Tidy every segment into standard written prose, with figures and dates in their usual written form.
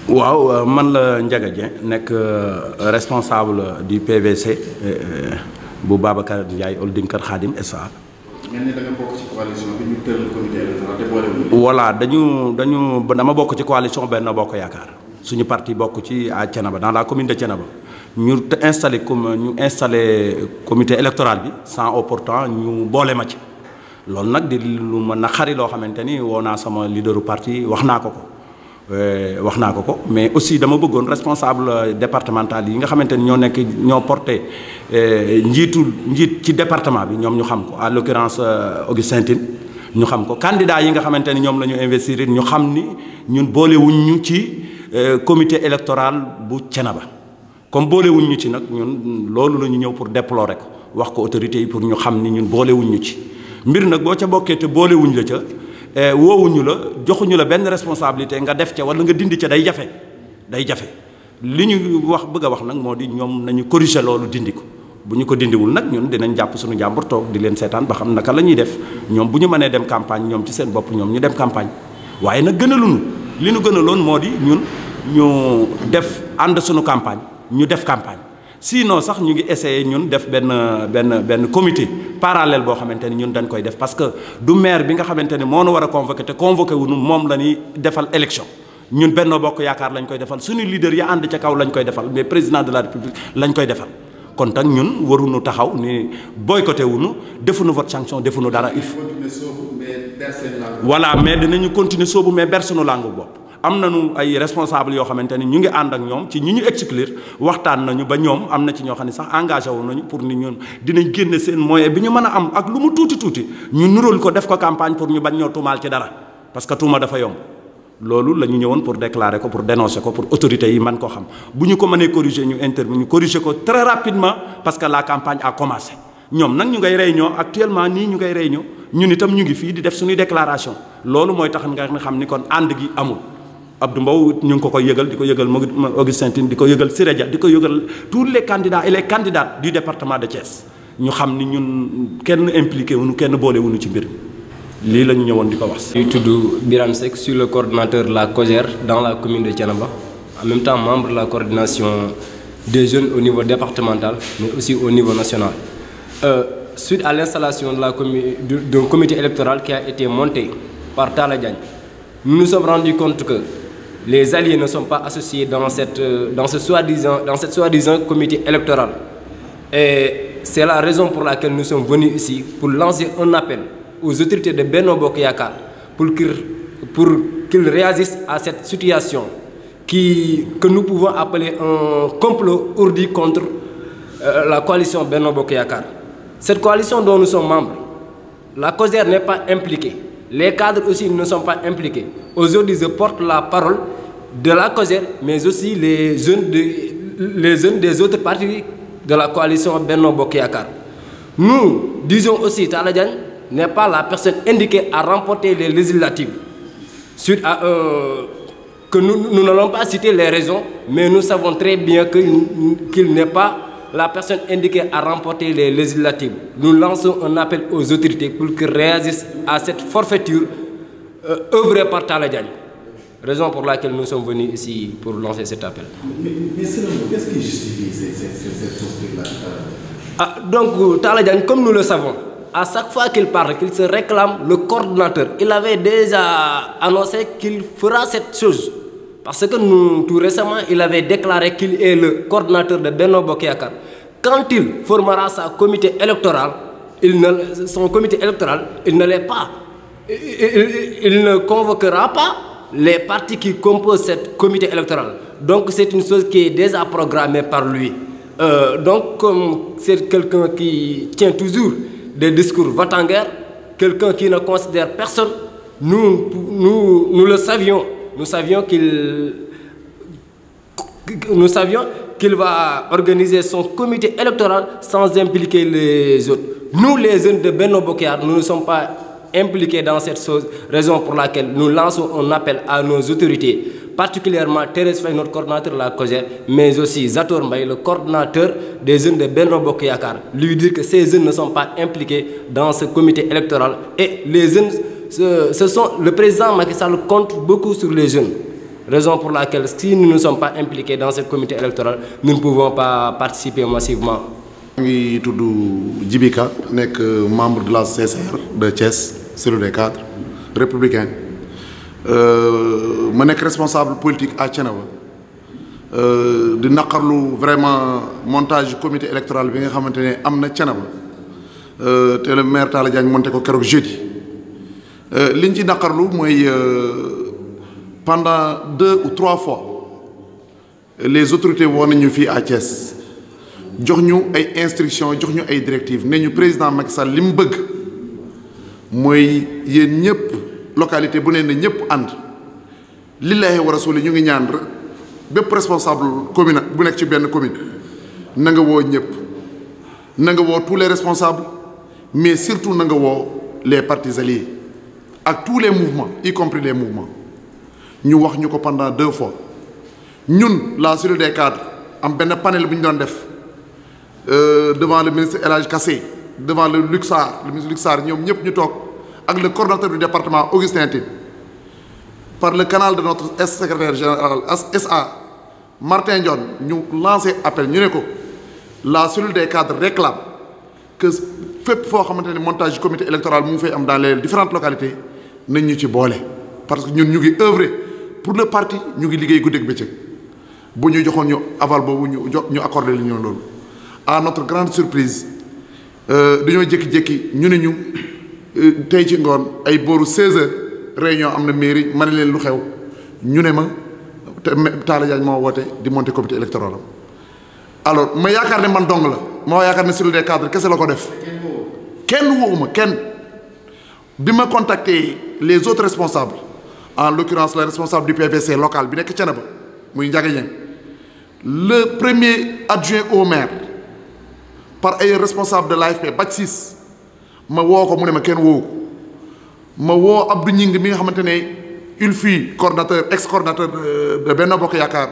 waaw man la Ndiaga Dieng nekk responsable du PVC bu Babacar Ndiaye Holding Kër Khadim SA. mel ni da nga bokk ci coalition bi ñu tëral comité électoral te boolewul. voilà dama bokk ci coalition Benno Bokk Yaakaar suñu parti bokk ci à Thiénaba dans la commune de Thiénaba ñu installé comité électoral bi sans pourtant ñu boole ma ci loolu nag di lu ma naqari loo xamante ni woo naa sama leaderu parti wax naa ko ko mais aussi dama bëggoon responsable départemental yi nga xamante ni ñoo porté njiit ci département bi ñoom ñu xam ko à l'occurrence Augustin Tine ñu xam ko candidat yi nga xamante ni ñoom la ñu investir ñu xam ni ñun boolewuñ ñu ci comité électoral bu Thiénaba comme boolewuñ ñu ci nag ñun loolu la ñu ñëw pour déplorer ko wax ko autorités yi pour ñu xam ni ñun boolewuñ ñu ci mbir nag boo ca bokkee te boolewuñ la ca woowuñu la joxuñu la benn responsabilité nga def ca wala nga dindi ca day jafe li ñu bëgg a wax nag moo di ñoom nañu corriger loolu dindi ko bu ñu ko dindiwul nag ñun dinañ jàpp suñu jàmbur toog di leen seetaan ba xam naka la ñuy def ñoom bu ñu mënee dem campagne ñoom ci seen bopp ñoom ñu dem campagne waaye nag gënaluñu li ñu gënaloon moo di ñun ñu def ànd suñu campagne ñu def campagne sinon sax ñu ngi essayer ñun def benn comité parallèle boo xamante ni ñun dañ koy def parce que du maire bi nga xamante ni moo nu war a convoqué te convoqué wuñu moom la ñuy defal élection ñun Benno Bokk Yaakaar lañ koy defal suñu leader ya ànd ca kaw lañ koy defal mais président de la république lañ koy defal kon tak ñun waruñu taxaw ni boycotté wuñu defuñu vote sanction defuñu dara il faut voilà mais dinañu continuer soobu mais ber suñu langue bopp am nañu ay responsable yoo xamante ni ñu ngi ànd ak ñoom ci ñi ñu exclure waxtaan nañu ba ñoom am na ci ñoo xam ne sax engagé wu nañu pour ni ñun dinañ génne seen moyen bi ñu mën a am ak lu mu tuuti ñu nuróol ko def ko campagne pour ñu bañ ñoo tuumaal ci dara parce que tuuma dafa yomb loolu la ñu ñëwoon pour déclarer ko pour dénoncer ko pour autorités yi man ko xam bu ñu ko mënee corriger ñu intervenir ñu corriger ko très rapidement parce que la campagne a commencé ñoom nag ñu ngay réunion actuellement nii ñu ngay réunion ñun itam ñu ngi fii di def suñuy déclaration loolu mooy tax nga xam ni kon ànd gi amul Abdou Mbow ñu ngi ko koy yëgal di ko yëgal Augustin Tine di ko yëgal Siré Dia di ko yëgal tous les candidats et les candidates du département de Thiès ñu xam ni ñun kenn impliqué wuñu kenn boole wuñu ci mbir lii la ñu ñëwoon di ko wax. Je suis Birame Seck, je suis le coordonnateur de la COJER dans la commune de Thiénaba, en même temps membre de la coordination des jeunes au niveau départemental mais aussi au niveau national. Suite à l'installation d'un comité électoral qui a été monté par Talla Diagne, nous nous sommes rendus compte que les alliés ne sont pas associés dans ce soi-disant comité électoral. Et c'est la raison pour laquelle nous sommes venus ici pour lancer un appel aux autorités de Benno Bokk Yaakaar pour qu'ils réagissent à cette situation que nous pouvons appeler un complot ourdi contre la coalition Benno Bokk Yaakaar. Cette coalition dont nous sommes membres, la COJER n'est pas impliquée. Les cadres aussi ne sont pas impliqués. Aujourd'hui, je porte la parole de la COJER, mais aussi les jeunes des autres partis de la coalition Benno Bokk Yaakaar. Nous disons aussi Talla Diagne n'est pas la personne indiquée à remporter les législatives. Suite à que nous n'allons pas citer les raisons, mais nous savons très bien qu'il n'est pas la personne indiquée à remporter les législatives. Nous lançons un appel aux autorités pour qu'ils réagissent à cette forfaiture œuvrée par Talla Diagne. Raison pour laquelle nous sommes venus ici pour lancer cet appel. Mais selon vous, qu'est-ce qui justifie cette posture-là? Donc, Talla Diagne, comme nous le savons, à chaque fois qu'il parle, qu'il se réclame le coordonnateur, il avait déjà annoncé qu'il fera cette chose. Parce que tout récemment, il avait déclaré qu'il est le coordonnateur de Benno Bokk Yaakaar. Quand il formera son comité électoral, il ne l'est pas. Il ne convoquera pas les partis qui composent ce comité électoral. Donc c'est une chose qui est déjà programmée par lui. Donc comme c'est quelqu'un qui tient toujours des discours va-t-en-guerre, quelqu'un qui ne considère personne, nous le savions. Nous savions qu'il va organiser son comité électoral sans impliquer les autres. Nous, les jeunes de Benno Bokk Yaakaar, nous ne sommes pas impliqués dans cette chose, raison pour laquelle nous lançons un appel à nos autorités, particulièrement Thérèse Faye, notre coordonnateur de la COJER, mais aussi Zator Mbaye, le coordonnateur des jeunes de Benno Bokk Yaakaar, lui dire que ces jeunes ne sont pas impliqués dans ce comité électoral. Et les jeunes, le président Macky Sall compte beaucoup sur les jeunes. Raison pour laquelle, si nous ne sommes pas impliqués dans ce comité électoral, nous ne pouvons pas participer massivement. Je suis Djibika, membre de la CCR de Thiès, cellule des cadres républicains. Je suis responsable politique à Thiénaba. Je suis vraiment montage du comité électoral bi nga xamantene amna Thiénaba. Le maire Talla Diagne monté ko kérok jeudi. Liñ ci nakarlu moy pendant 2 ou 3 fois les autorités won nañu fi à Thiès jox ñu ay instructions jox ñu ay directives né ñu président Macky Sall lim bëgg moy yeen ñëpp localité bu né ñëpp and lillahi wa rasuli ñu ngi ñaan bépp responsable commune bu nek ci benn commune na nga wo ñëpp na nga wo tous les responsables mais surtout na nga wo les partis alliés ak tous les mouvements y compris les mouvements ñu wax ñuko pendant 2 fois ñun la cellule des cadres am benn panel bu ñu doon def devant le ministre El Hadj Kassé devant le Luxar le ministre Luxar ñom ñep ñu tok ak le coordonnateur du département Augustin Tine par le canal de notre ex-secrétaire général SA Martin Dione ñu lancé appel ñu ne ko la cellule des cadres réclame que fépp foo xamante ne montage du comité électoral mu ngi fay am dans les différentes localités nañ ñu ci boole parce que ñun ñu ngi œuvrer pour le parti ñu ngi liggéey guddeeg bëccëg bu ñu joxoon ñu aval boobu ñu accordé li ñu loolu à notre grande surprise dañoo jékki-jékki ñu ne ñu tey ci ngoon ay booru 16h réunion am na mairie ma ne leen lu xew ñu ne ma Talla Diagne moo woote di monter comité électoral am alors ma yaakaar ne man dong la moo yaakaar ne cellule des cadres kese la ko def kenn woowuma kenn bi ma contacté les autres responsables en l'occurrence le responsable du PVC local bi nekk Thiénaba muy Ndiaga Dieng le premier adjoint au maire par ay responsable de l'AFP Bac 6 ma woo ko mu ne ma kenn woowu ko ma woo Abdou Gningue mi nga xamante ne il fut coordonnateur ex-coordonnateur de Benno Bokk Yaakaar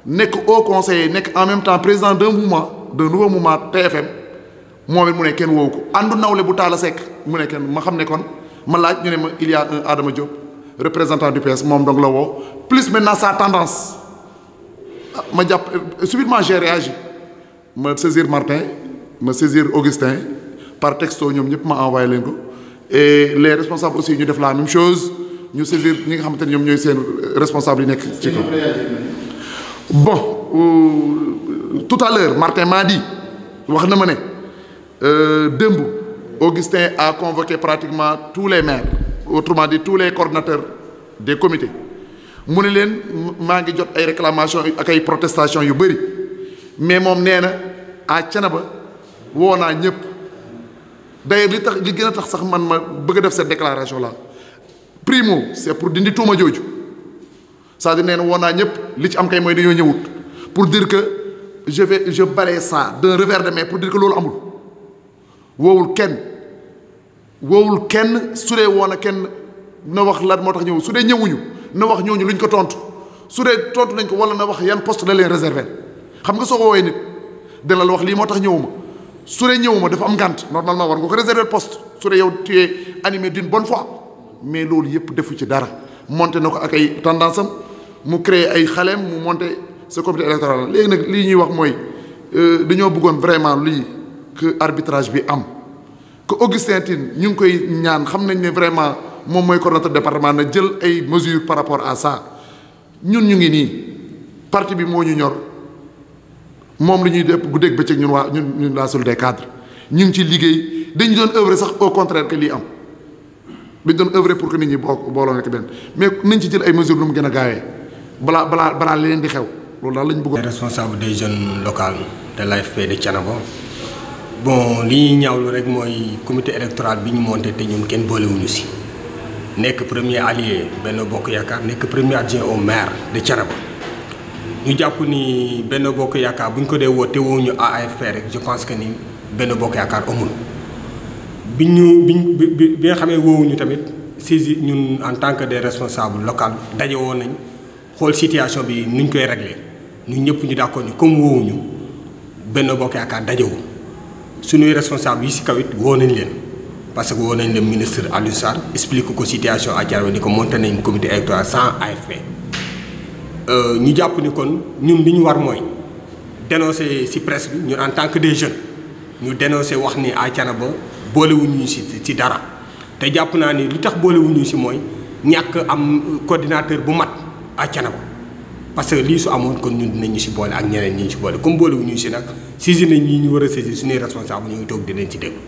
nekk haut conseiller nekk en même temps président d'un mouvement d'un nouveau mouvement TFM moom it mu ne kenn woowu ko àndu nawle bu Talla Seck mu ne kenn ma xam ne kon ma laaj ñu ne ma il y a un Adama Diop représentant du PS moom donc la woo plus maintenant sa tendance ma jàpp subitement j'ai réagi ma saisir Martin ma saisir Augustin par texto ñoom ñëpp ma envoyé leen ko et les responsables aussi ñu def la même chose ñu saisir ñi nga xamante ne ñoom ñooy seen responsable yi nekk ci ko bon tout à l'heure Martin m'a dit wax na ma ne démb Augustin a convoqué pratiquement tous les maires autrement dit tous les coordonnateurs des comités mu ne leen maa ngi jot ay réclamations ak ay protestations yu bëri mais moom nee na à Thiénaba woo naa ñëpp d'ailleurs li gën a tax sax man ma bëgg a def cette déclaration là primo c'est pour dindi tuuma jooju c'est-à-dire nee na woo naa ñëpp li ci am kay mooy dañoo ñëwut pour dire que je balaye ça d'un revers de main pour dire que loolu amul woowul kenn su dee woon a kenn na wax lan moo tax ñëw su dee ñëwuñu na wax ñooñu luñ ko tontu su dee tontu nañ ko wala na wax yan poste la leen réserver xam nga soo woowee nit dina la wax lii moo tax ñëwuma su dee ñëwuma dafa am ngànt normalement war nga ko réserver poste su dee yow tu es animé d'une bonne foi mais loolu yëpp defu ci dara monté na ko ak ay tendance am mu créé ay xaleem mu monté ce comité électoral léegi nag lii ñuy wax mooy dañoo bëggoon vraiment lii que arbitrage bi am que Augustin Tine ñu ngi koy ñaan xam nañ ne vraiment moom mooy coordonnateur département na jël ay mesures par rapport à ça ñun ñu ngi nii parti bi moo ñu ñor moom la ñuy def guddeeg bëccëg ñun la cellule des cadres ñu ngi ci liggéey dañu doon œuvrer sax au contraire que lii am dañu doon œuvrer pour que nit ñi booloo nekk benn mais nañ ci jël ay mesures lu mu gën a gaawee balaa leen di xew loolu daal la ñu bëggoon. responsable des jeunes locaux de l'AFP de Thiénaba bon li ñuy ñaawlu rek mooy comité électoral bi ñu monté te ñun kenn boolewuñu si nekk premier allié Benno Bokk Yaakaar nekk premier adjoint au maire de Thiénaba ñu jàpp ni Benno Bokk Yaakaar bu ñu ko dee woo te woo ñu AFP rek je pense que ni Benno Bokk Yaakaar amul bi nga xamee woowuñu tamit saisi ñun en tant que des responsables locaux daje woon nañ xool situation bi nuñ koy régler ñun ñëpp ñu d'accord ni comme woowuñu Benno Bokk Yaakaar dajewu suñuy responsable yi si kaw it woo nañ leen parce que woo nañ le ministre Aliou Sarr explique ko situation à Thiénaba ni ko monté nañ comité électoral sans AFP ñu jàpp ni kon ñun li ñu war mooy dénoncer ci presse bi ñun en tant que des jeunes ñu dénoncer wax ni à Thiénaba boolewuñu ci dara te jàpp naa ni li tax boolewuñu ci mooy ñàkk am coordinateur bu mat à Thiénaba parce que lii su amoon kon ñun dinañu ci boole ak ñeneen ñi ñu ci boole comme boolewuñu ci nag saisir nañ ñi ñu war a saisir suñuy responsable ñu ngi toog dinañ ci déglu.